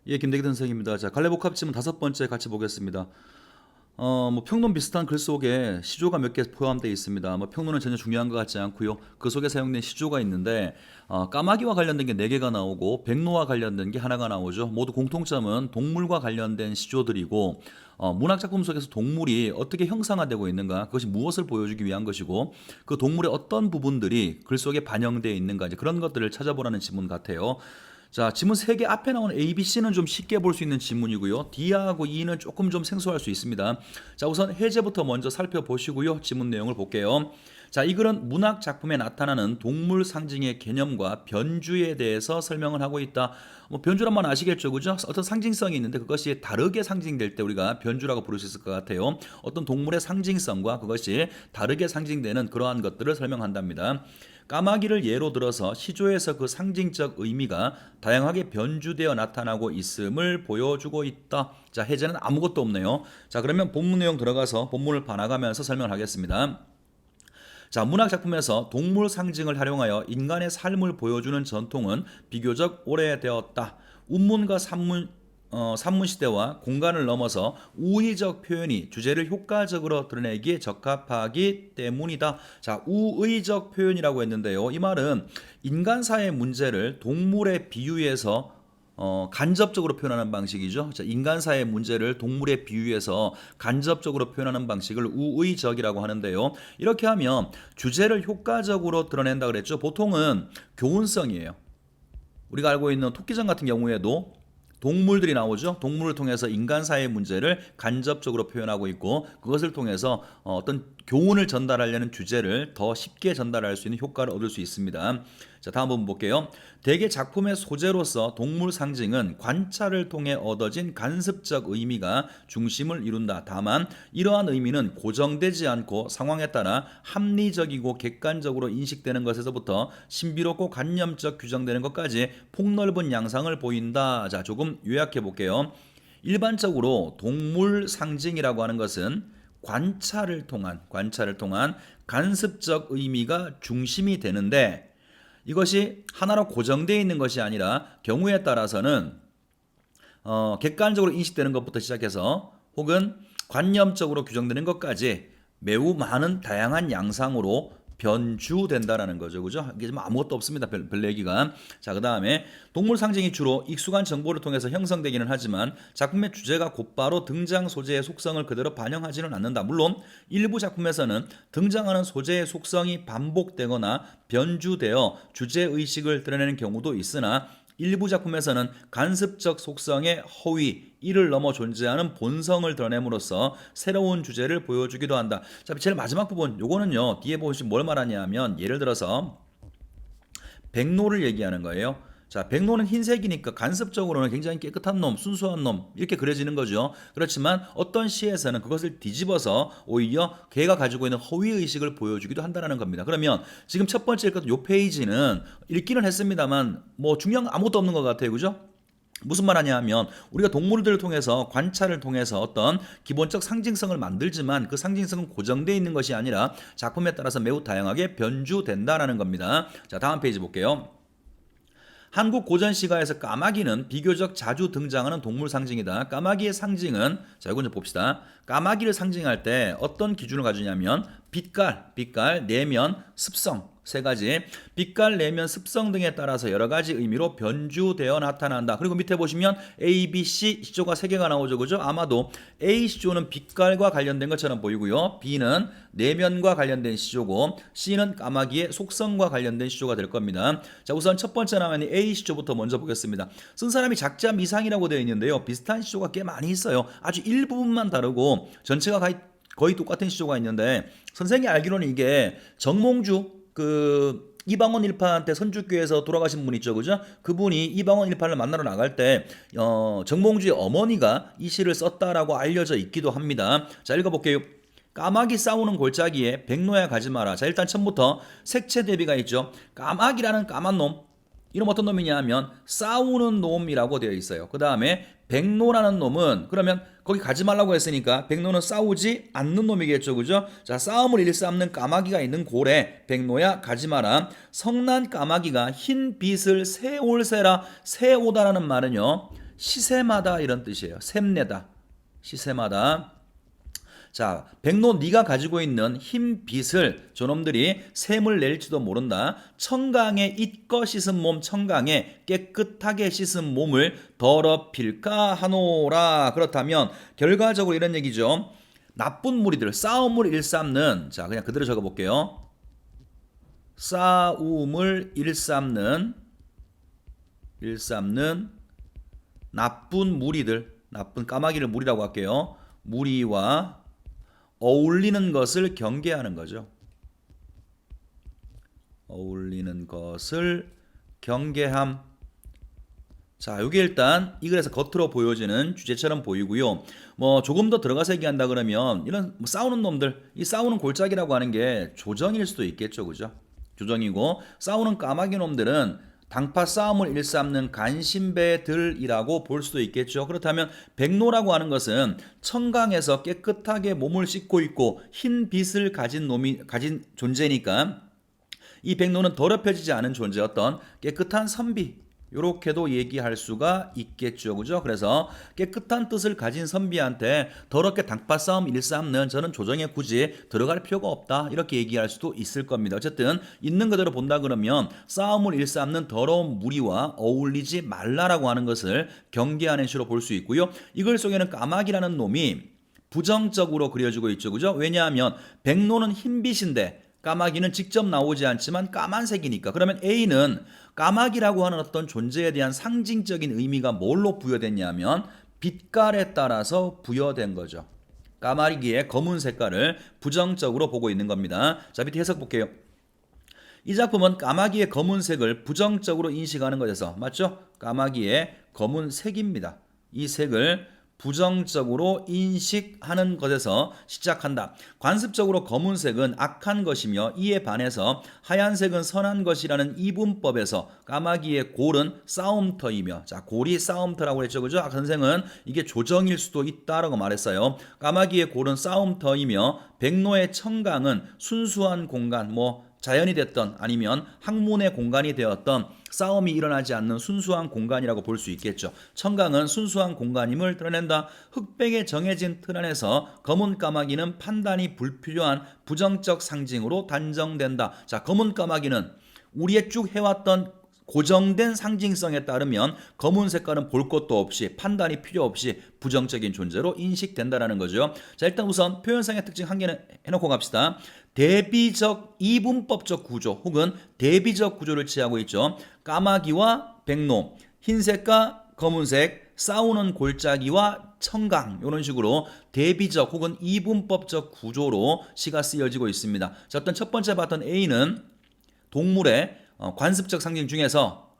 예, 김대기 선생입니다. 자, 갈래복합지문 다섯 번째 같이 보겠습니다. 평론 비슷한 글 속에 시조가 몇 개 포함되어 있습니다. 평론은 전혀 중요한 것 같지 않고요. 그 속에 사용된 시조가 있는데 까마귀와 관련된 게 네개가 나오고 백로와 관련된 게 하나가 나오죠. 모두 공통점은 동물과 관련된 시조들이고 문학작품 속에서 동물이 어떻게 형상화되고 있는가, 그것이 무엇을 보여주기 위한 것이고 그 동물의 어떤 부분들이 글 속에 반영되어 있는가, 이제 그런 것들을 찾아보라는 지문 같아요. 자, 지문 3개 앞에 나오는 A, B, C는 좀 쉽게 볼 수 있는 지문이고요. D하고 E는 조금 좀 생소할 수 있습니다. 자, 우선 해제부터 먼저 살펴보시고요. 지문 내용을 볼게요. 자, 이 글은 문학 작품에 나타나는 동물 상징의 개념과 변주에 대해서 설명을 하고 있다. 변주란 말 아시겠죠, 그죠? 어떤 상징성이 있는데 그것이 다르게 상징될 때 우리가 변주라고 부를 수 있을 것 같아요. 어떤 동물의 상징성과 그것이 다르게 상징되는 그러한 것들을 설명한답니다. 까마귀를 예로 들어서 시조에서 그 상징적 의미가 다양하게 변주되어 나타나고 있음을 보여주고 있다. 자, 해제는 아무것도 없네요. 자, 그러면 본문 내용 들어가서 본문을 봐나가면서 설명을 하겠습니다. 자, 문학 작품에서 동물 상징을 활용하여 인간의 삶을 보여주는 전통은 비교적 오래되었다. 운문과 산문 시대와 공간을 넘어서 우의적 표현이 주제를 효과적으로 드러내기에 적합하기 때문이다. 자, 우의적 표현이라고 했는데요. 이 말은 인간사의 문제를 동물에 비유해서 간접적으로 표현하는 방식이죠. 자, 인간사의 문제를 동물에 비유해서 간접적으로 표현하는 방식을 우의적이라고 하는데요. 이렇게 하면 주제를 효과적으로 드러낸다 그랬죠. 보통은 교훈성이에요. 우리가 알고 있는 토끼전 같은 경우에도 동물들이 나오죠. 동물을 통해서 인간사의 문제를 간접적으로 표현하고 있고 그것을 통해서 어떤 교훈을 전달하려는 주제를 더 쉽게 전달할 수 있는 효과를 얻을 수 있습니다. 자, 다음 부분 볼게요. 대개 작품의 소재로서 동물 상징은 관찰을 통해 얻어진 간습적 의미가 중심을 이룬다. 다만 이러한 의미는 고정되지 않고 상황에 따라 합리적이고 객관적으로 인식되는 것에서부터 신비롭고 관념적 규정되는 것까지 폭넓은 양상을 보인다. 자, 조금 요약해 볼게요. 일반적으로 동물 상징이라고 하는 것은 관찰을 통한 간습적 의미가 중심이 되는데 이것이 하나로 고정되어 있는 것이 아니라 경우에 따라서는 객관적으로 인식되는 것부터 시작해서 혹은 관념적으로 규정되는 것까지 매우 많은 다양한 양상으로 변주된다라는 거죠. 그죠? 이게 좀 아무것도 없습니다. 별 얘기가. 자, 그다음에 동물 상징이 주로 익숙한 정보를 통해서 형성되기는 하지만 작품의 주제가 곧바로 등장 소재의 속성을 그대로 반영하지는 않는다. 물론 일부 작품에서는 등장하는 소재의 속성이 반복되거나 변주되어 주제 의식을 드러내는 경우도 있으나 일부 작품에서는 간습적 속성의 허위, 이를 넘어 존재하는 본성을 드러냄으로써 새로운 주제를 보여주기도 한다. 자, 제일 마지막 부분, 요거는요, 뒤에 보시면 뭘 말하냐면, 예를 들어서 백로를 얘기하는 거예요. 자, 백로는 흰색이니까 간섭적으로는 굉장히 깨끗한 놈, 순수한 놈 이렇게 그려지는 거죠. 그렇지만 어떤 시에서는 그것을 뒤집어서 오히려 걔가 가지고 있는 허위의식을 보여주기도 한다는 겁니다. 그러면 지금 첫 번째 읽었던 요 페이지는 읽기는 했습니다만 뭐 중요한 거 아무것도 없는 것 같아요. 그죠? 무슨 말 하냐면 우리가 동물들을 통해서 관찰을 통해서 어떤 기본적 상징성을 만들지만 그 상징성은 고정되어 있는 것이 아니라 작품에 따라서 매우 다양하게 변주된다라는 겁니다. 자, 다음 페이지 볼게요. 한국 고전 시가에서 까마귀는 비교적 자주 등장하는 동물 상징이다. 까마귀의 상징은, 자, 이거 좀 봅시다. 까마귀를 상징할 때 어떤 기준을 가지냐면 빛깔, 내면, 습성 세 가지. 빛깔, 내면, 습성 등에 따라서 여러 가지 의미로 변주되어 나타난다. 그리고 밑에 보시면 A, B, C 시조가 3개가 나오죠. 그죠? 아마도 A 시조는 빛깔과 관련된 것처럼 보이고요. B는 내면과 관련된 시조고 C는 까마귀의 속성과 관련된 시조가 될 겁니다. 자, 우선 첫 번째 나오는 A 시조부터 먼저 보겠습니다. 쓴 사람이 작자 미상이라고 되어 있는데요. 비슷한 시조가 꽤 많이 있어요. 아주 일부분만 다르고 전체가 거의 똑같은 시조가 있는데 선생님이 알기로는 이게 정몽주 이방원 일파한테 선주교에서 돌아가신 분 있죠, 그죠? 그분이 이방원 일파를 만나러 나갈 때 정몽주의 어머니가 이 시를 썼다라고 알려져 있기도 합니다. 자, 읽어볼게요. 까마귀 싸우는 골짜기에 백로야 가지 마라. 자, 일단 처음부터 색채 대비가 있죠. 까마귀라는 까만 놈, 이놈 어떤 놈이냐 하면 싸우는 놈이라고 되어 있어요. 그 다음에 백로라는 놈은 그러면 거기 가지 말라고 했으니까 백로는 싸우지 않는 놈이겠죠. 그죠? 자, 싸움을 일삼는 까마귀가 있는 고래 백로야 가지 마라. 성난 까마귀가 흰 빛을 새올세라. 새오다라는 말은요, 시세마다 이런 뜻이에요. 샘내다. 시세마다. 자, 백로 네가 가지고 있는 흰 빚을 저놈들이 샘을 낼지도 모른다. 청강에 잊거 씻은 몸, 청강에 깨끗하게 씻은 몸을 더럽힐까 하노라. 그렇다면 결과적으로 이런 얘기죠. 나쁜 무리들, 싸움을 일삼는, 자 그냥 그대로 적어볼게요. 싸움을 일삼는 나쁜 무리들, 나쁜 까마귀를 무리라고 할게요. 무리와 어울리는 것을 경계하는 거죠. 어울리는 것을 경계함. 자, 이게 일단 이 글에서 겉으로 보여지는 주제처럼 보이고요. 뭐 조금 더 들어가서 얘기한다 그러면 이런 뭐 싸우는 놈들, 이 싸우는 골짜기라고 하는 게 조정일 수도 있겠죠, 그죠? 조정이고 싸우는 까마귀 놈들은 당파 싸움을 일삼는 간신배들이라고 볼 수도 있겠죠. 그렇다면 백로라고 하는 것은 청강에서 깨끗하게 몸을 씻고 있고 흰 빗을 가진 존재니까 이 백로는 더럽혀지지 않은 존재, 어떤 깨끗한 선비, 이렇게도 얘기할 수가 있겠죠. 그죠? 그래서 깨끗한 뜻을 가진 선비한테 더럽게 당파 싸움 일삼는 저는 조정에 굳이 들어갈 필요가 없다. 이렇게 얘기할 수도 있을 겁니다. 어쨌든 있는 그대로 본다 그러면 싸움을 일삼는 더러운 무리와 어울리지 말라라고 하는 것을 경계하는 시로 볼 수 있고요. 이 글 속에는 까마귀라는 놈이 부정적으로 그려지고 있죠. 그죠? 왜냐하면 백로는 흰빛인데 까마귀는 직접 나오지 않지만 까만색이니까. 그러면 A는 까마귀라고 하는 어떤 존재에 대한 상징적인 의미가 뭘로 부여됐냐면 빛깔에 따라서 부여된 거죠. 까마귀의 검은 색깔을 부정적으로 보고 있는 겁니다. 자, 밑에 해석 볼게요. 이 작품은 까마귀의 검은색을 부정적으로 인식하는 것에서, 맞죠? 까마귀의 검은색입니다. 이 색을 부정적으로 인식하는 것에서 시작한다. 관습적으로 검은색은 악한 것이며 이에 반해서 하얀색은 선한 것이라는 이분법에서 까마귀의 골은 싸움터이며, 자 골이 싸움터라고 했죠, 그죠? 선생은 이게 조정일 수도 있다라고 말했어요. 까마귀의 골은 싸움터이며 백로의 청강은 순수한 공간, 뭐 자연이 됐던 아니면 학문의 공간이 되었던 싸움이 일어나지 않는 순수한 공간이라고 볼 수 있겠죠. 청강은 순수한 공간임을 드러낸다. 흑백에 정해진 틀 안에서 검은 까마귀는 판단이 불필요한 부정적 상징으로 단정된다. 자, 검은 까마귀는 우리의 쭉 해왔던 고정된 상징성에 따르면 검은 색깔은 볼 것도 없이 판단이 필요 없이 부정적인 존재로 인식된다라는 거죠. 자, 일단 우선 표현상의 특징 한 개는 해놓고 갑시다. 대비적 이분법적 구조 혹은 대비적 구조를 취하고 있죠. 까마귀와 백로, 흰색과 검은색, 싸우는 골짜기와 청강, 이런 식으로 대비적 혹은 이분법적 구조로 시가 쓰여지고 있습니다. 자, 어떤 첫 번째 봤던 A는 동물의 관습적 상징 중에서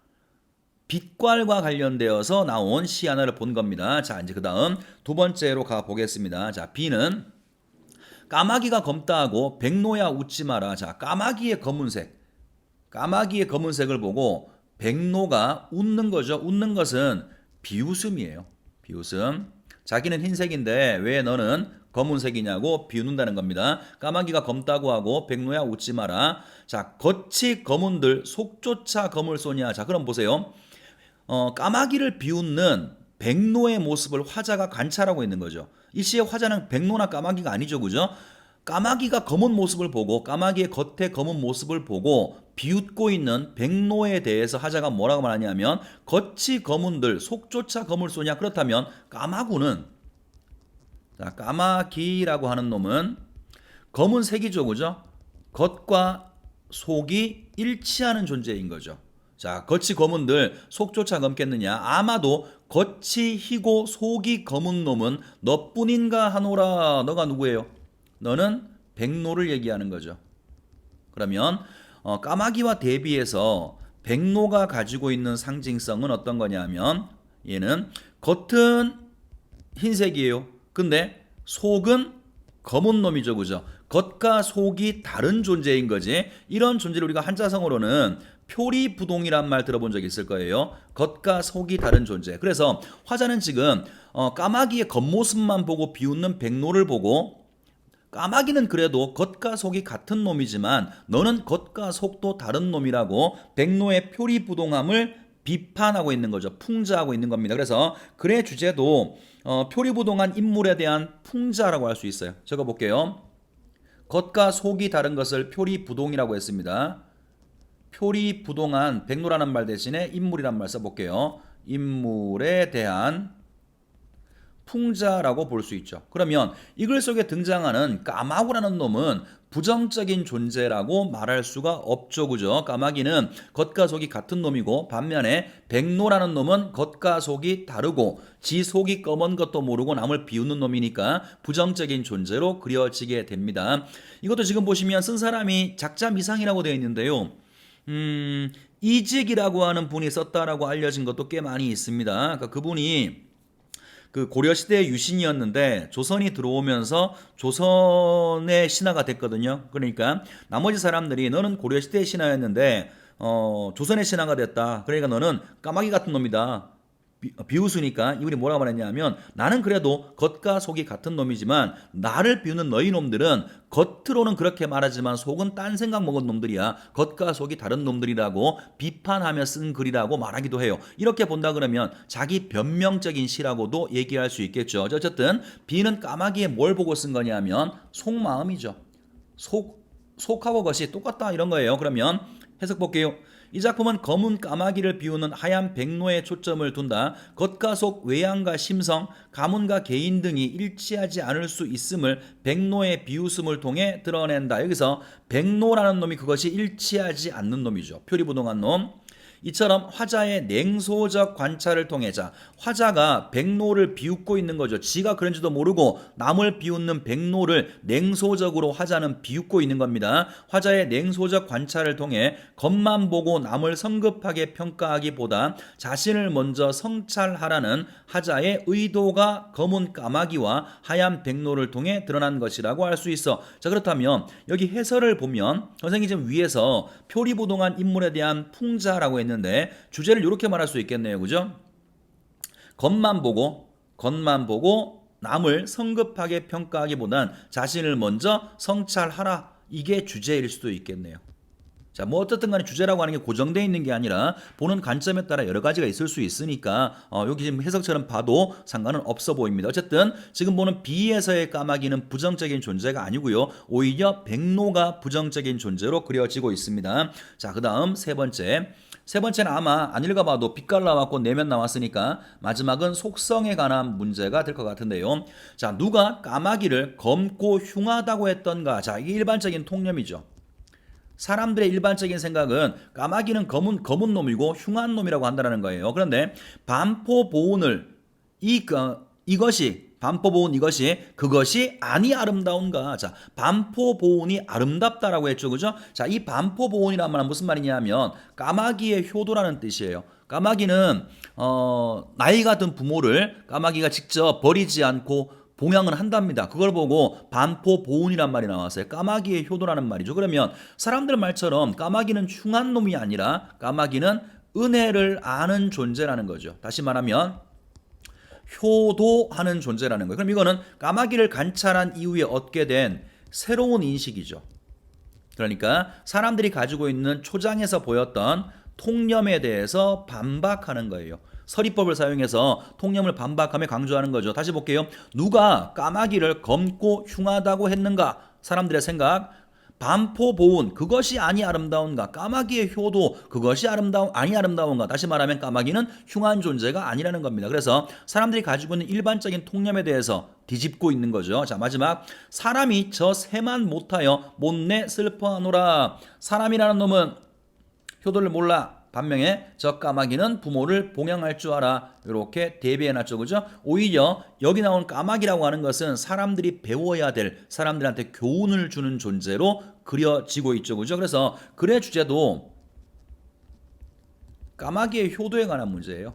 빛깔과 관련되어서 나온 시 하나를 본 겁니다. 자, 이제 그 다음 두 번째로 가보겠습니다. 자, B는 까마귀가 검다 하고 백로야 웃지 마라. 자, 까마귀의 검은색, 까마귀의 검은색을 보고 백로가 웃는 거죠. 웃는 것은 비웃음이에요. 비웃음. 자기는 흰색인데 왜 너는 검은색이냐고 비웃는다는 겁니다. 까마귀가 검다고 하고 백로야 웃지 마라. 자, 겉이 검은들 속조차 검을 쏘냐. 자, 그럼 보세요. 까마귀를 비웃는 백로의 모습을 화자가 관찰하고 있는 거죠. 이 시의 화자는 백로나 까마귀가 아니죠, 그죠? 까마귀가 검은 모습을 보고 까마귀의 겉에 검은 모습을 보고 비웃고 있는 백로에 대해서 화자가 뭐라고 말하냐면 겉이 검은들 속조차 검을 쏘냐. 그렇다면 까마귀는, 자, 까마귀라고 하는 놈은 검은색이죠, 그죠? 겉과 속이 일치하는 존재인 거죠. 자, 겉이 검은들 속조차 검겠느냐? 아마도 겉이 희고 속이 검은 놈은 너뿐인가 하노라. 너가 누구예요? 너는 백로를 얘기하는 거죠. 그러면 까마귀와 대비해서 백로가 가지고 있는 상징성은 어떤 거냐면 얘는 겉은 흰색이에요. 근데 속은 검은 놈이죠, 그죠? 겉과 속이 다른 존재인 거지. 이런 존재를 우리가 한자성어로는 표리부동이란 말 들어본 적 있을 거예요. 겉과 속이 다른 존재. 그래서 화자는 지금 까마귀의 겉모습만 보고 비웃는 백로를 보고 까마귀는 그래도 겉과 속이 같은 놈이지만 너는 겉과 속도 다른 놈이라고 백로의 표리부동함을 비판하고 있는 거죠. 풍자하고 있는 겁니다. 그래서 글의 주제도 표리부동한 인물에 대한 풍자라고 할 수 있어요. 적어볼게요. 겉과 속이 다른 것을 표리부동이라고 했습니다. 표리부동한 백로라는 말 대신에 인물이란 말 써볼게요. 인물에 대한 풍자라고 볼 수 있죠. 그러면 이 글 속에 등장하는 까마귀라는 놈은 부정적인 존재라고 말할 수가 없죠. 그죠? 까마귀는 겉과 속이 같은 놈이고 반면에 백로라는 놈은 겉과 속이 다르고 지 속이 검은 것도 모르고 남을 비웃는 놈이니까 부정적인 존재로 그려지게 됩니다. 이것도 지금 보시면 쓴 사람이 작자 미상이라고 되어 있는데요. 이직이라고 하는 분이 썼다라고 알려진 것도 꽤 많이 있습니다. 그러니까 그분이 그 고려시대의 유신이었는데 조선이 들어오면서 조선의 신하가 됐거든요. 그러니까 나머지 사람들이 너는 고려시대의 신하였는데 조선의 신하가 됐다. 그러니까 너는 까마귀 같은 놈이다. 비웃으니까 이분이 뭐라고 말했냐면 나는 그래도 겉과 속이 같은 놈이지만 나를 비우는 너희 놈들은 겉으로는 그렇게 말하지만 속은 딴 생각 먹은 놈들이야. 겉과 속이 다른 놈들이라고 비판하며 쓴 글이라고 말하기도 해요. 이렇게 본다 그러면 자기 변명적인 시라고도 얘기할 수 있겠죠. 어쨌든 비는 까마귀에 뭘 보고 쓴 거냐면 속마음이죠. 속하고 겉이 똑같다 이런 거예요. 그러면 해석 볼게요. 이 작품은 검은 까마귀를 비우는 하얀 백로에 초점을 둔다. 겉과 속, 외양과 심성, 가문과 개인 등이 일치하지 않을 수 있음을 백로의 비웃음을 통해 드러낸다. 여기서 백로라는 놈이 그것이 일치하지 않는 놈이죠. 표리부동한 놈. 이처럼 화자의 냉소적 관찰을 통해 화자가 백로를 비웃고 있는 거죠. 지가 그런지도 모르고 남을 비웃는 백로를 냉소적으로 화자는 비웃고 있는 겁니다. 화자의 냉소적 관찰을 통해 겉만 보고 남을 성급하게 평가하기보다 자신을 먼저 성찰하라는 화자의 의도가 검은 까마귀와 하얀 백로를 통해 드러난 것이라고 할 수 있어. 자, 그렇다면 여기 해설을 보면 선생님이 지금 위에서 표리부동한 인물에 대한 풍자라고 했는데 주제를 이렇게 말할 수 있겠네요. 그죠? 겉만 보고 남을 성급하게 평가하기보단 자신을 먼저 성찰하라. 이게 주제일 수도 있겠네요. 자, 뭐 어떻든 간에 주제라고 하는 게 고정되어 있는 게 아니라 보는 관점에 따라 여러 가지가 있을 수 있으니까 여기 지금 해석처럼 봐도 상관은 없어 보입니다. 어쨌든 지금 보는 B에서의 까마귀는 부정적인 존재가 아니고요. 오히려 백로가 부정적인 존재로 그려지고 있습니다. 자, 그 다음 세 번째는 아마 안 읽어봐도 빛깔 나왔고 내면 나왔으니까 마지막은 속성에 관한 문제가 될 것 같은데요. 자, 누가 까마귀를 검고 흉하다고 했던가? 자, 이게 일반적인 통념이죠. 사람들의 일반적인 생각은 까마귀는 검은 놈이고 흉한 놈이라고 한다는 거예요. 그런데 반포보온을 그것이 아니 아름다운가? 자, 반포보온이 아름답다라고 했죠, 그죠? 자, 이 반포보온이란 말은 무슨 말이냐면 까마귀의 효도라는 뜻이에요. 까마귀는 나이가 든 부모를 까마귀가 직접 버리지 않고 봉양을 한답니다. 그걸 보고 반포보온이란 말이 나왔어요. 까마귀의 효도라는 말이죠. 그러면 사람들 말처럼 까마귀는 흉한 놈이 아니라 까마귀는 은혜를 아는 존재라는 거죠. 다시 말하면 효도하는 존재라는 거예요. 그럼 이거는 까마귀를 관찰한 이후에 얻게 된 새로운 인식이죠. 그러니까 사람들이 가지고 있는 초장에서 보였던 통념에 대해서 반박하는 거예요. 서리법을 사용해서 통념을 반박하며 강조하는 거죠. 다시 볼게요. 누가 까마귀를 검고 흉하다고 했는가? 사람들의 생각. 반포보온 그것이 아니 아름다운가? 까마귀의 효도 그것이 아니 아름다운가? 다시 말하면 까마귀는 흉한 존재가 아니라는 겁니다. 그래서 사람들이 가지고 있는 일반적인 통념에 대해서 뒤집고 있는 거죠. 자, 마지막 사람이 저 새만 못하여 못내 슬퍼하노라. 사람이라는 놈은 효도를 몰라. 반면에 저 까마귀는 부모를 봉양할 줄 알아. 이렇게 대비해놨죠. 그죠? 오히려 여기 나온 까마귀라고 하는 것은 사람들이 배워야 될 사람들한테 교훈을 주는 존재로 그려지고 있죠. 그죠? 그래서 글의 주제도 까마귀의 효도에 관한 문제예요.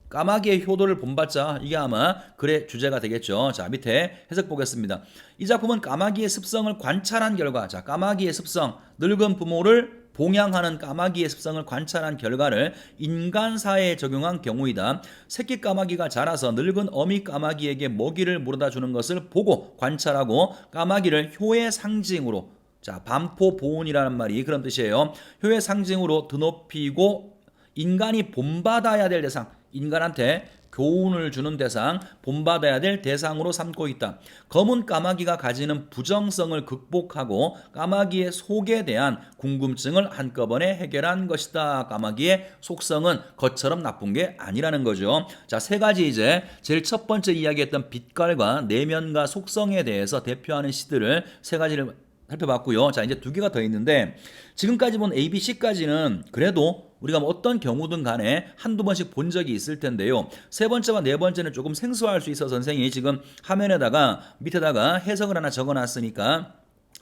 까마귀의 효도를 본받자 이게 아마 글의 주제가 되겠죠. 자, 밑에 해석 보겠습니다. 이 작품은 까마귀의 습성을 관찰한 결과, 자, 까마귀의 습성, 늙은 부모를 봉양하는 까마귀의 습성을 관찰한 결과를 인간사회에 적용한 경우이다. 새끼 까마귀가 자라서 늙은 어미 까마귀에게 먹이를 물어다 주는 것을 보고 관찰하고 까마귀를 효의 상징으로, 자, 반포보온이라는 말이 그런 뜻이에요. 효의 상징으로 드높이고 인간이 본받아야 될 대상, 인간한테 교훈을 주는 대상, 본받아야 될 대상으로 삼고 있다. 검은 까마귀가 가지는 부정성을 극복하고 까마귀의 속에 대한 궁금증을 한꺼번에 해결한 것이다. 까마귀의 속성은 것처럼 나쁜 게 아니라는 거죠. 자, 세 가지 이제 제일 첫 번째 이야기했던 빛깔과 내면과 속성에 대해서 대표하는 시들을 세 가지를 살펴봤고요. 자, 이제 두 개가 더 있는데 지금까지 본 A, B, C까지는 그래도 우리가 뭐 어떤 경우든 간에 한두 번씩 본 적이 있을 텐데요. 세 번째와 네 번째는 조금 생소할 수 있어서 선생님이 지금 화면에다가 밑에다가 해석을 하나 적어놨으니까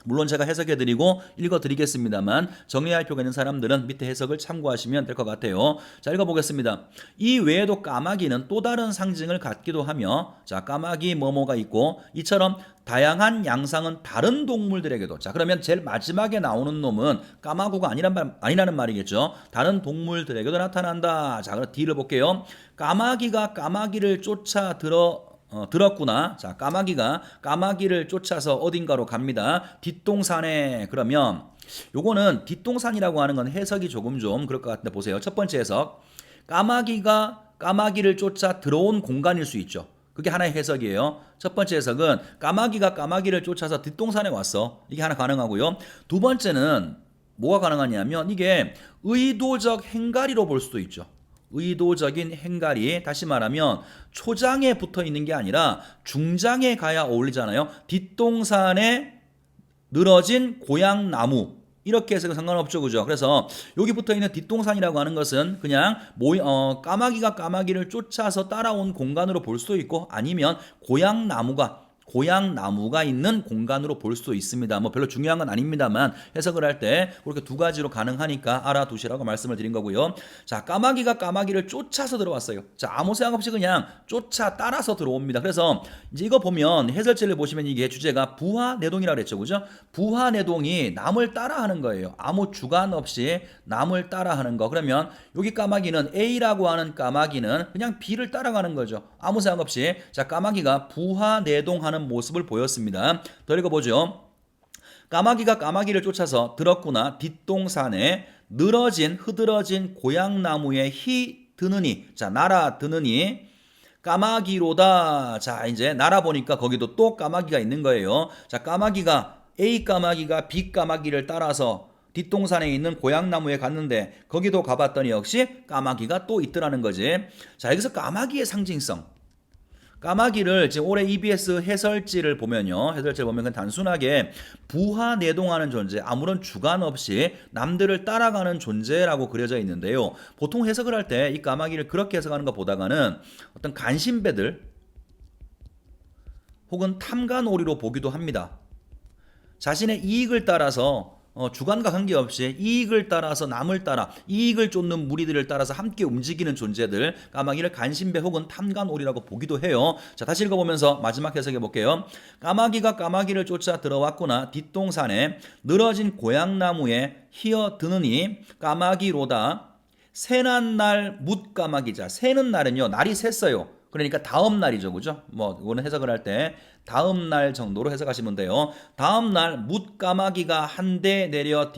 물론 제가 해석해드리고 읽어드리겠습니다만 정리할 필요가 있는 사람들은 밑에 해석을 참고하시면 될 것 같아요. 자, 읽어보겠습니다. 이 외에도 까마귀는 또 다른 상징을 갖기도 하며, 자, 까마귀 뭐뭐가 있고 이처럼 다양한 양상은 다른 동물들에게도, 자, 그러면 제일 마지막에 나오는 놈은 까마귀가 아니라는 말이겠죠. 다른 동물들에게도 나타난다. 자, 그럼 D를 볼게요. 까마귀가 까마귀를 쫓아 들었구나. 자, 까마귀가 까마귀를 쫓아서 어딘가로 갑니다. 뒷동산에. 그러면 요거는 뒷동산이라고 하는 건 해석이 조금 좀 그럴 것 같은데 보세요. 첫 번째 해석. 까마귀가 까마귀를 쫓아 들어온 공간일 수 있죠. 그게 하나의 해석이에요. 첫 번째 해석은 까마귀가 까마귀를 쫓아서 뒷동산에 왔어. 이게 하나 가능하고요. 두 번째는 뭐가 가능하냐면 이게 의도적 행가리로 볼 수도 있죠. 의도적인 행가리, 다시 말하면 초장에 붙어 있는 게 아니라 중장에 가야 어울리잖아요. 뒷동산에 늘어진 고향나무, 이렇게 해서 상관없죠, 그죠? 그래서 여기 붙어 있는 뒷동산이라고 하는 것은 그냥 까마귀가 까마귀를 쫓아서 따라온 공간으로 볼 수도 있고 아니면 고향나무가 있는 공간으로 볼 수도 있습니다. 뭐 별로 중요한 건 아닙니다만 해석을 할 때 그렇게 두 가지로 가능하니까 알아두시라고 말씀을 드린 거고요. 자, 까마귀가 까마귀를 쫓아서 들어왔어요. 자, 아무 생각 없이 그냥 따라서 들어옵니다. 그래서 이제 이거 보면 해설지를 보시면 이게 주제가 부하내동이라고 그랬죠, 그죠? 부하내동이 남을 따라하는 거예요. 아무 주관 없이 남을 따라하는 거. 그러면 여기 까마귀는 A라고 하는 까마귀는 그냥 B를 따라가는 거죠. 아무 생각 없이. 자, 까마귀가 부하내동하는 모습을 보였습니다. 더 읽어보죠. 까마귀가 까마귀를 쫓아서 들었구나. 뒷동산에 흐드러진 고향나무에 드느니, 자, 날아드느니 까마귀로다. 자, 이제 날아보니까 거기도 또 까마귀가 있는 거예요. 자, A 까마귀가 B 까마귀를 따라서 뒷동산에 있는 고향나무에 갔는데 거기도 가봤더니 역시 까마귀가 또 있더라는 거지. 자, 여기서 까마귀의 상징성. 까마귀를 지금 올해 EBS 해설지를 보면요. 해설지를 보면 그냥 단순하게 부하내동하는 존재, 아무런 주관 없이 남들을 따라가는 존재라고 그려져 있는데요. 보통 해석을 할 때 이 까마귀를 그렇게 해석하는 것보다는 어떤 간신배들 혹은 탐관오리로 보기도 합니다. 자신의 이익을 따라서 주관과 관계없이 이익을 따라서 남을 따라 이익을 쫓는 무리들을 따라서 함께 움직이는 존재들, 까마귀를 간신배 혹은 탐관오리라고 보기도 해요. 자, 다시 읽어보면서 마지막 해석해 볼게요. 까마귀가 까마귀를 쫓아 들어왔구나. 뒷동산에 늘어진 고향나무에 드느니 까마귀로다. 새난 날 묻까마귀자. 새는 날은요, 날이 샜어요. 그러니까 다음 날이죠, 그죠? 뭐 이거는 해석을 할 때 다음 날 정도로 해석하시면 돼요. 다음 날 묻까마귀가 한 대 내려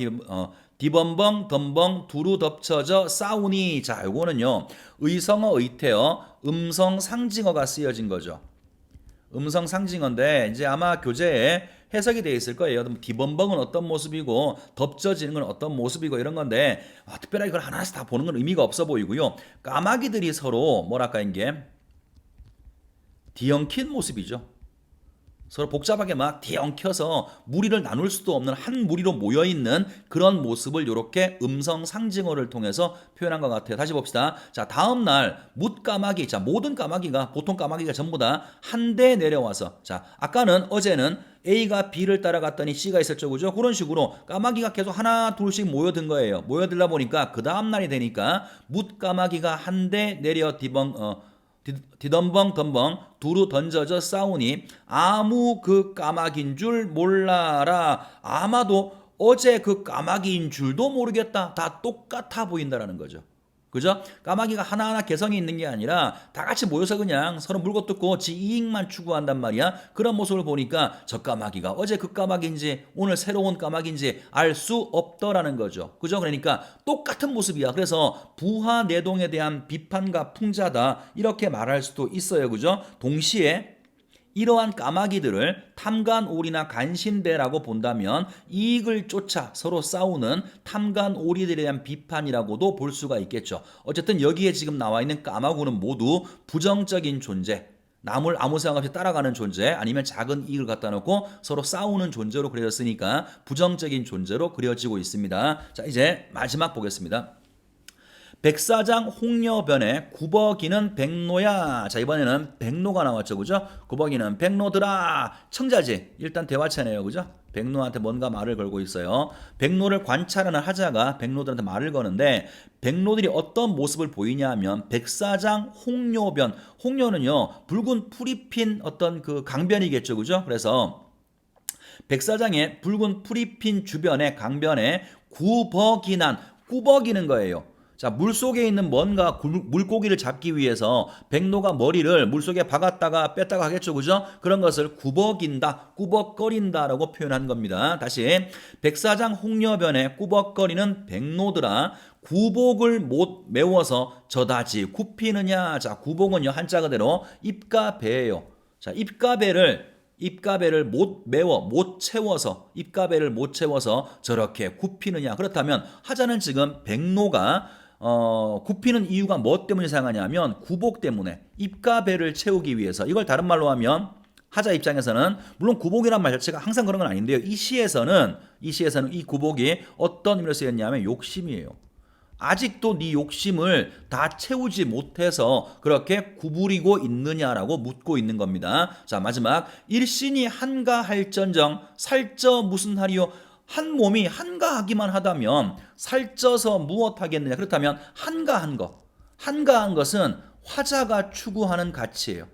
디범벙 덤벙 두루 덮쳐져 싸우니. 자, 요거는요 의성어 의태어 음성 상징어가 쓰여진 거죠. 음성 상징어인데 이제 아마 교재에 해석이 되어 있을 거예요. 디범벙은 어떤 모습이고 덮쳐지는 건 어떤 모습이고 이런 건데 특별하게 그걸 하나씩 다 보는 건 의미가 없어 보이고요. 까마귀들이 서로 뭐랄까 이게 뒤엉킨 모습이죠. 서로 복잡하게 막 뒤엉켜서 무리를 나눌 수도 없는 한 무리로 모여있는 그런 모습을 이렇게 음성 상징어를 통해서 표현한 것 같아요. 다시 봅시다. 자, 다음 날 묻까마귀. 자, 모든 까마귀가, 보통 까마귀가 전부 다 한 대 내려와서, 자, 어제는 A가 B를 따라갔더니 C가 있었죠, 그죠? 그런 식으로 까마귀가 계속 하나 둘씩 모여든 거예요. 모여들다 보니까 그 다음 날이 되니까 묻까마귀가 한 대 내려 디덤벙 덤벙 두루 던져져 싸우니 아무 그 까마귀인 줄 몰라라. 아마도 어제 그 까마귀인 줄도 모르겠다. 다 똑같아 보인다라는 거죠. 그죠? 까마귀가 하나하나 개성이 있는 게 아니라 다 같이 모여서 그냥 서로 물고 뜯고 지 이익만 추구한단 말이야. 그런 모습을 보니까 저 까마귀가 어제 그 까마귀인지 오늘 새로운 까마귀인지 알 수 없더라는 거죠. 그죠? 그러니까 똑같은 모습이야. 그래서 부하내동에 대한 비판과 풍자다 이렇게 말할 수도 있어요. 그죠? 동시에 이러한 까마귀들을 탐관오리나 간신배라고 본다면 이익을 쫓아 서로 싸우는 탐관오리들에 대한 비판이라고도 볼 수가 있겠죠. 어쨌든 여기에 지금 나와 있는 까마귀는 모두 부정적인 존재, 남을 아무 생각 없이 따라가는 존재, 아니면 작은 이익을 갖다 놓고 서로 싸우는 존재로 그려졌으니까 부정적인 존재로 그려지고 있습니다. 자, 이제 마지막 보겠습니다. 백사장 홍여변에 구벅이는 백노야. 자, 이번에는 백노가 나왔죠. 그죠? 구벅이는 백노들아. 청자지. 일단 대화체네요. 그죠? 백노한테 뭔가 말을 걸고 있어요. 백노를 관찰하는 하자가 백노들한테 말을 거는데 백노들이 어떤 모습을 보이냐 하면 백사장 홍여변. 홍여는요, 붉은 풀이 핀 어떤 그 강변이겠죠. 그죠? 그래서 백사장의 붉은 풀이 핀 주변에 강변에 구벅이난, 꾸벅이는 거예요. 자, 물속에 있는 뭔가 물고기를 잡기 위해서 백로가 머리를 물속에 박았다가 뺐다가 하겠죠. 그죠? 그런 것을 구벅인다, 꾸벅거린다라고 표현한 겁니다. 다시, 백사장 홍여변에 꾸벅거리는 백로들아 구복을 못 메워서 저다지 굽히느냐. 자, 구복은요, 한자 그대로 입과 배예요. 자, 입과 배를 못 메워, 못 채워서, 입가배를 못 채워서 저렇게 굽히느냐. 그렇다면 하자는 지금 백로가 굽히는 이유가 뭐 때문에 사용하냐면 구복 때문에, 입가배를 채우기 위해서. 이걸 다른 말로 하면 하자 입장에서는, 물론 구복이란 말 자체가 항상 그런 건 아닌데요. 이 시에서는 이 구복이 어떤 의미로 쓰였냐면 욕심이에요. 아직도 네 욕심을 다 채우지 못해서 그렇게 구부리고 있느냐라고 묻고 있는 겁니다. 자, 마지막, 일신이 한가할전정 살쪄 무슨 하리요. 한 몸이 한가하기만 하다면 살쪄서 무엇하겠느냐. 그렇다면 한가한 것은 화자가 추구하는 가치예요.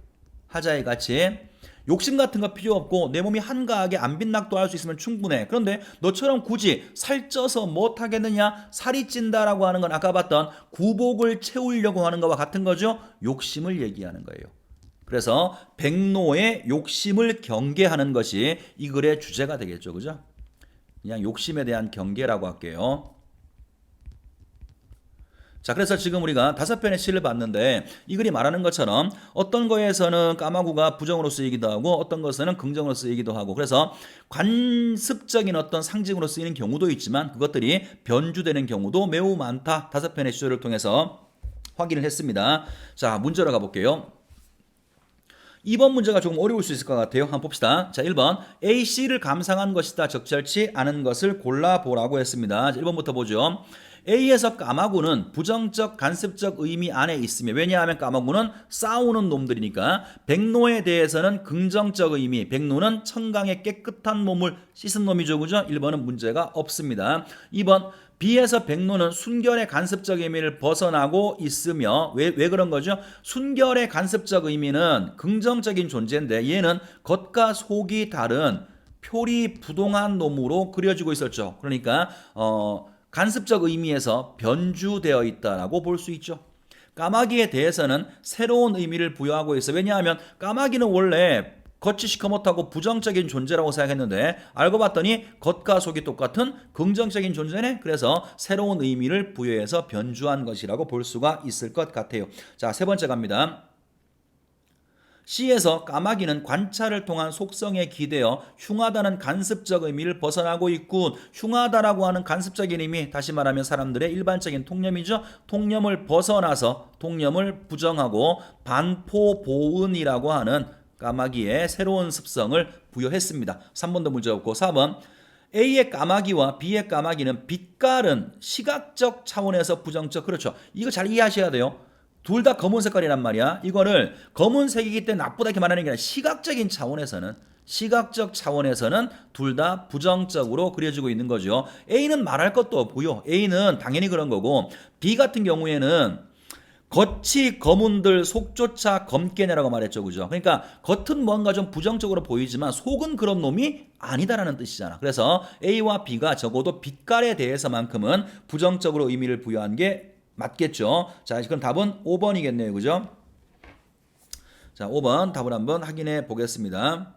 화자의 가치. 욕심 같은 거 필요 없고 내 몸이 한가하게 안 빈낙도 할 수 있으면 충분해. 그런데 너처럼 굳이 살쪄서 못하겠느냐, 살이 찐다라고 하는 건 아까 봤던 구복을 채우려고 하는 것과 같은 거죠. 욕심을 얘기하는 거예요. 그래서 백로의 욕심을 경계하는 것이 이 글의 주제가 되겠죠. 그죠? 그냥 욕심에 대한 경계라고 할게요. 자, 그래서 지금 우리가 5편의 시를 봤는데 이 글이 말하는 것처럼 어떤 거에서는 까마귀가 부정으로 쓰이기도 하고 어떤 것에는 긍정으로 쓰이기도 하고, 그래서 관습적인 어떤 상징으로 쓰이는 경우도 있지만 그것들이 변주되는 경우도 매우 많다. 5편의 시를 통해서 확인을 했습니다. 자, 문제로 가볼게요. 2번 문제가 조금 어려울 수 있을 것 같아요. 한번 봅시다. 자, 1번, A, C를 감상한 것이다. 적절치 않은 것을 골라보라고 했습니다. 자, 1번부터 보죠. A에서 까마귀는 부정적 간섭적 의미 안에 있으며, 왜냐하면 까마귀는 싸우는 놈들이니까, 백로에 대해서는 긍정적 의미, 백로는 청강의 깨끗한 몸을 씻은 놈이죠. 그죠? 1번은 문제가 없습니다. 2번, B에서 백로는 순결의 간섭적 의미를 벗어나고 있으며, 왜 그런 거죠? 순결의 간섭적 의미는 긍정적인 존재인데 얘는 겉과 속이 다른 표리부동한 놈으로 그려지고 있었죠. 그러니까 간섭적 의미에서 변주되어 있다라고 볼 수 있죠. 까마귀에 대해서는 새로운 의미를 부여하고 있어. 왜냐하면 까마귀는 원래 겉이 시커멓다고 부정적인 존재라고 생각했는데 알고 봤더니 겉과 속이 똑같은 긍정적인 존재네. 그래서 새로운 의미를 부여해서 변주한 것이라고 볼 수가 있을 것 같아요. 자, 3번째 갑니다. C에서 까마귀는 관찰을 통한 속성에 기대어 흉하다는 간섭적 의미를 벗어나고 있군. 흉하다라고 하는 간섭적인 의미, 다시 말하면 사람들의 일반적인 통념이죠. 통념을 벗어나서 통념을 부정하고 반포보은이라고 하는 까마귀의 새로운 습성을 부여했습니다. 3번도 문제 없고. 4번, A의 까마귀와 B의 까마귀는 빛깔은 시각적 차원에서 부정적. 그렇죠. 이거 잘 이해하셔야 돼요. 둘 다 검은 색깔이란 말이야. 이거를 검은색이기 때문에 나쁘다 이렇게 말하는 게 아니라 시각적 차원에서는 둘 다 부정적으로 그려지고 있는 거죠. A는 말할 것도 없고요. A는 당연히 그런 거고, B 같은 경우에는 겉이 검은들 속조차 검게네라고 말했죠. 그죠? 그러니까 겉은 뭔가 좀 부정적으로 보이지만 속은 그런 놈이 아니다라는 뜻이잖아. 그래서 A와 B가 적어도 빛깔에 대해서만큼은 부정적으로 의미를 부여한 게 맞겠죠? 자, 그럼 답은 5번이겠네요. 그죠? 자, 5번 답을 한번 확인해 보겠습니다.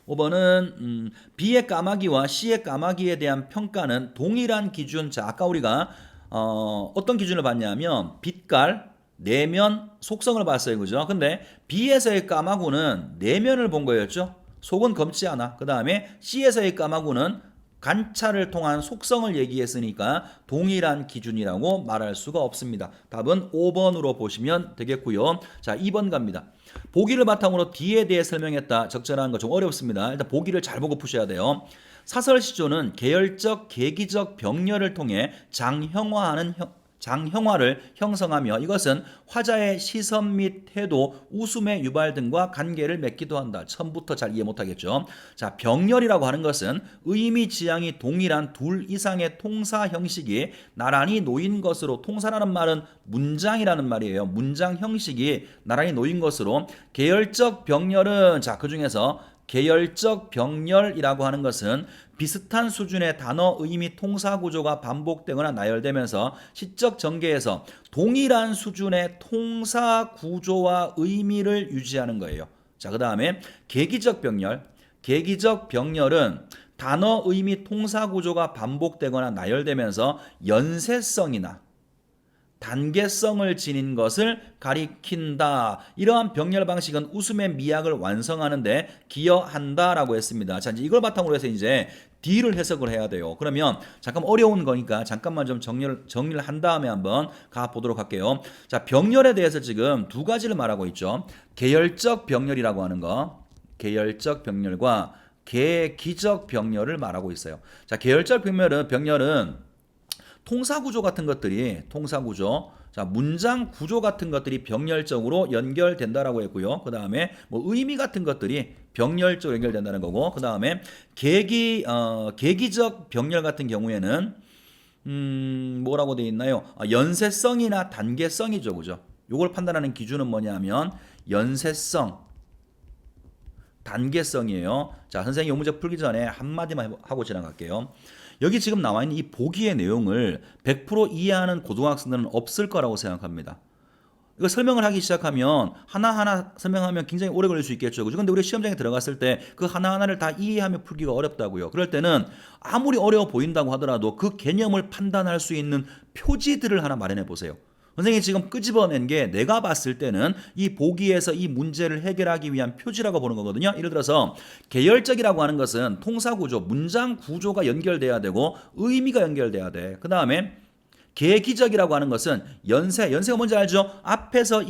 5번은 B의 까마귀와 C의 까마귀에 대한 평가는 동일한 기준. 자, 아까 우리가 어떤 기준을 봤냐면 빛깔, 내면, 속성을 봤어요. 그죠? 근데 B에서의 까마귀는 내면을 본 거였죠. 속은 검지 않아. 그 다음에 C에서의 까마귀는 관찰을 통한 속성을 얘기했으니까 동일한 기준이라고 말할 수가 없습니다. 답은 5번으로 보시면 되겠고요. 자, 2번 갑니다. 보기를 바탕으로 D에 대해 설명했다. 적절한 거 좀 어렵습니다. 일단 보기를 잘 보고 푸셔야 돼요. 사설시조는 계열적, 계기적 병렬을 통해 장형화를 형성하며 이것은 화자의 시선 및 태도, 웃음의 유발 등과 관계를 맺기도 한다. 처음부터 잘 이해 못하겠죠. 자, 병렬이라고 하는 것은 의미 지향이 동일한 둘 이상의 통사 형식이 나란히 놓인 것으로, 통사라는 말은 문장이라는 말이에요. 문장 형식이 나란히 놓인 것으로, 계열적 병렬은 자, 그중에서 계열적 병렬이라고 하는 것은 비슷한 수준의 단어 의미 통사 구조가 반복되거나 나열되면서 시적 전개에서 동일한 수준의 통사 구조와 의미를 유지하는 거예요. 자, 그다음에 계기적 병렬. 계기적 병렬은 단어 의미 통사 구조가 반복되거나 나열되면서 연쇄성이나 단계성을 지닌 것을 가리킨다. 이러한 병렬 방식은 웃음의 미학을 완성하는데 기여한다라고 했습니다. 자, 이제 이걸 바탕으로 해서 이제 D를 해석을 해야 돼요. 그러면 잠깐 어려운 거니까 잠깐만 좀 정리를 한 다음에 한번 가보도록 할게요. 자, 병렬에 대해서 지금 두 가지를 말하고 있죠. 계열적 병렬이라고 하는 거, 계열적 병렬과 계기적 병렬을 말하고 있어요. 자, 계열적 병렬은 통사구조 같은 것들이 통사구조, 자, 문장 구조 같은 것들이 병렬적으로 연결된다라고 했고요. 그 다음에 뭐 의미 같은 것들이 병렬적으로 연결된다는 거고, 그 다음에 계기적 병렬 같은 경우에는 뭐라고 되어 있나요? 연쇄성이나 단계성이죠, 그죠? 요걸 판단하는 기준은 뭐냐면 연쇄성, 단계성이에요. 자, 선생님 이 문제 풀기 전에 한마디만 하고 지나갈게요. 여기 지금 나와 있는 이 보기의 내용을 100% 이해하는 고등학생들은 없을 거라고 생각합니다. 이거 설명을 하기 시작하면 하나하나 설명하면 굉장히 오래 걸릴 수 있겠죠. 그죠? 근데 우리 시험장에 들어갔을 때 그 하나하나를 다 이해하며 풀기가 어렵다고요. 그럴 때는 아무리 어려워 보인다고 하더라도 그 개념을 판단할 수 있는 표지들을 하나 마련해 보세요. 선생님이 지금 끄집어낸 게 내가 봤을 때는 이 보기에서 이 문제를 해결하기 위한 표지라고 보는 거거든요. 예를 들어서 계열적이라고 하는 것은 통사구조, 문장 구조가 연결돼야 되고 의미가 연결돼야 돼. 그 다음에 계기적이라고 하는 것은 연세가 뭔지 알죠? 앞에서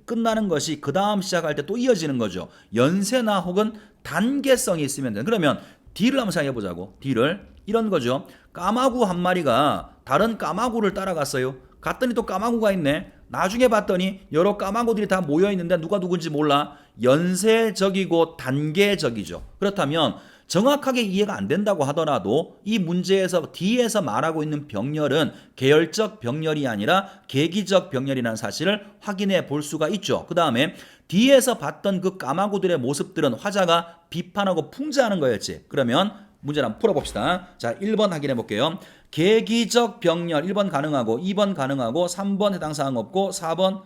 끝나는 것이 그 다음 시작할 때 또 이어지는 거죠. 연세나 혹은 단계성이 있으면 돼. 그러면 D를 한번 생각해 보자고. D를 이런 거죠. 까마귀 한 마리가 다른 까마귀를 따라갔어요. 갔더니 또 까마귀가 있네. 나중에 봤더니 여러 까마귀들이 다 모여 있는데 누가 누군지 몰라. 연쇄적이고 단계적이죠. 그렇다면 정확하게 이해가 안 된다고 하더라도 이 문제에서 D에서 말하고 있는 병렬은 계열적 병렬이 아니라 계기적 병렬이라는 사실을 확인해 볼 수가 있죠. 그 다음에 D에서 봤던 그 까마귀들의 모습들은 화자가 비판하고 풍자하는 거였지. 그러면 문제를 한번 풀어봅시다. 자, 1번 확인해 볼게요. 계기적 병렬 1번 가능하고 2번 가능하고 3번 해당 사항 없고 4번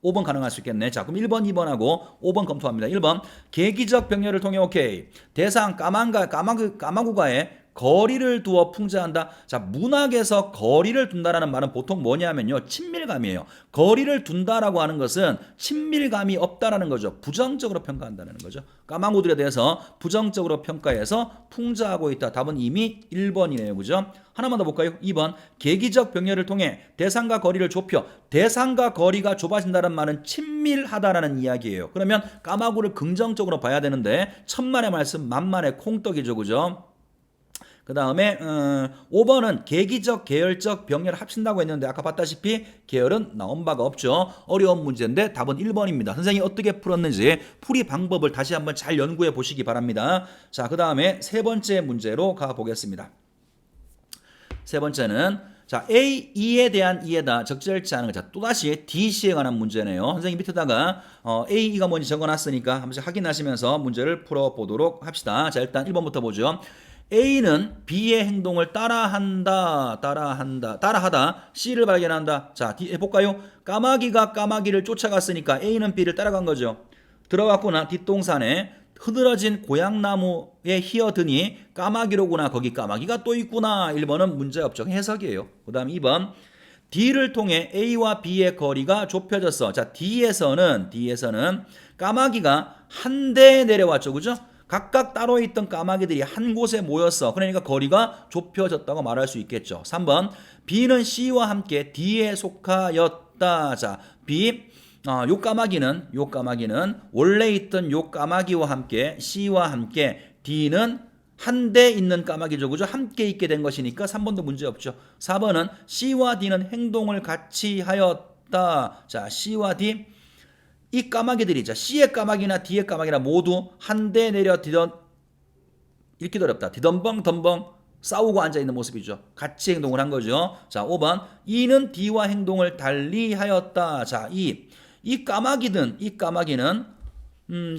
5번 가능할 수 있겠네. 자, 그럼 1번 2번하고 5번 검토합니다. 1번 계기적 병렬을 통해 오케이. 대상 까마귀가의 거리를 두어 풍자한다. 자, 문학에서 거리를 둔다라는 말은 보통 뭐냐면요, 친밀감이에요. 거리를 둔다라고 하는 것은 친밀감이 없다라는 거죠. 부정적으로 평가한다는 거죠. 까마귀들에 대해서 부정적으로 평가해서 풍자하고 있다. 답은 이미 1번이네요. 그죠? 하나만 더 볼까요? 2번 계기적 병렬을 통해 대상과 거리를 좁혀. 대상과 거리가 좁아진다는 말은 친밀하다라는 이야기예요. 그러면 까마귀를 긍정적으로 봐야 되는데 천만의 말씀 만만의 콩떡이죠. 그죠? 그 다음에 5번은 계기적, 계열적 병렬을 합친다고 했는데 아까 봤다시피 계열은 나온 바가 없죠. 어려운 문제인데 답은 1번입니다. 선생님이 어떻게 풀었는지 풀이 방법을 다시 한번 잘 연구해 보시기 바랍니다. 자, 그 다음에 세 번째 문제로 가보겠습니다. 세 번째는 자, A, E에 대한 이해다 적절치 않은 거. 자, 또다시 DC에 관한 문제네요. 선생님 밑에다가 A, E가 뭔지 적어놨으니까 한 번씩 확인하시면서 문제를 풀어보도록 합시다. 자, 일단 1번부터 보죠. A는 B의 행동을 따라하다 C를 발견한다. 자, 해볼까요? 까마귀가 까마귀를 쫓아갔으니까 A는 B를 따라간 거죠. 들어갔구나. 뒷동산에 흐드러진 고향나무에 희어드니 까마귀로구나. 거기 까마귀가 또 있구나. 1번은 문제없죠. 해석이에요. 그 다음 2번. D를 통해 A와 B의 거리가 좁혀졌어. 자, D에서는 까마귀가 한 대 내려왔죠. 그죠? 각각 따로 있던 까마귀들이 한 곳에 모였어. 그러니까 거리가 좁혀졌다고 말할 수 있겠죠. 3번. B는 C와 함께 D에 속하였다. 자, B. 요 까마귀는 원래 있던 요 까마귀와 함께 C와 함께 D는 한 대 있는 까마귀죠. 그죠? 함께 있게 된 것이니까 3번도 문제 없죠. 4번은 C와 D는 행동을 같이 하였다. 자, C와 D. 이 까마귀들이 C의 까마귀나 D의 까마귀나 모두 한 대 내려 읽기도 어렵다. 디덤벙 싸우고 앉아있는 모습이죠. 같이 행동을 한 거죠. 자, 5번. E는 D와 행동을 달리 하였다. 자, 이 까마귀는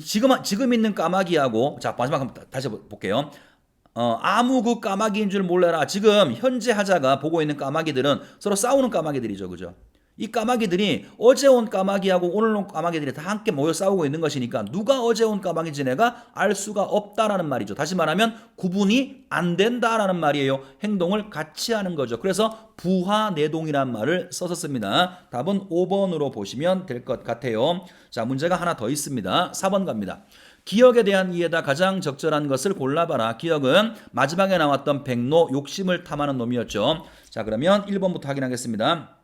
지금 있는 까마귀하고, 자, 마지막 한번 다시 볼게요. 아무 그 까마귀인 줄 몰라라. 지금 현재 하자가 보고 있는 까마귀들은 서로 싸우는 까마귀들이죠. 그죠? 이 까마귀들이 어제 온 까마귀하고 오늘 온 까마귀들이 다 함께 모여 싸우고 있는 것이니까 누가 어제 온 까마귀인지 내가 알 수가 없다라는 말이죠. 다시 말하면 구분이 안 된다라는 말이에요. 행동을 같이 하는 거죠. 그래서 부하내동이란 말을 썼었습니다. 답은 5번으로 보시면 될 것 같아요. 자, 문제가 하나 더 있습니다. 4번 갑니다. 기억에 대한 이해다 가장 적절한 것을 골라봐라. 기억은 마지막에 나왔던 백로 욕심을 탐하는 놈이었죠. 자, 그러면 1번부터 확인하겠습니다.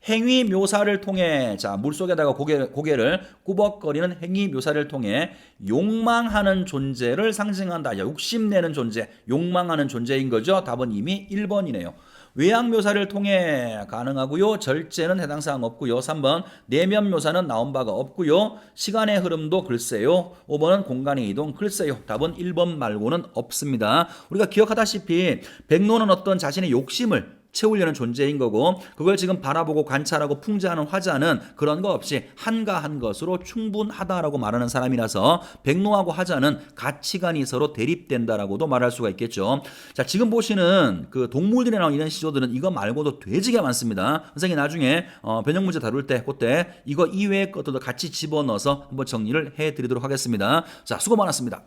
행위 묘사를 통해, 자, 물속에다가 고개를 꾸벅거리는 행위 묘사를 통해 욕망하는 존재를 상징한다. 욕심내는 존재, 욕망하는 존재인 거죠. 답은 이미 1번이네요. 외양 묘사를 통해 가능하고요. 절제는 해당 사항 없고요. 3번 내면 묘사는 나온 바가 없고요. 시간의 흐름도 글쎄요. 5번은 공간의 이동 글쎄요. 답은 1번 말고는 없습니다. 우리가 기억하다시피 백로는 어떤 자신의 욕심을 채우려는 존재인 거고, 그걸 지금 바라보고 관찰하고 풍자하는 화자는 그런 거 없이 한가한 것으로 충분하다라고 말하는 사람이라서 백로하고 화자는 가치관이 서로 대립된다라고도 말할 수가 있겠죠. 자, 지금 보시는 그 동물들에 나오는 이런 시조들은 이거 말고도 되지게 많습니다. 선생님이 나중에 변형 문제 다룰 때 그때 이거 이외의 것들도 같이 집어넣어서 한번 정리를 해드리도록 하겠습니다. 자, 수고 많았습니다.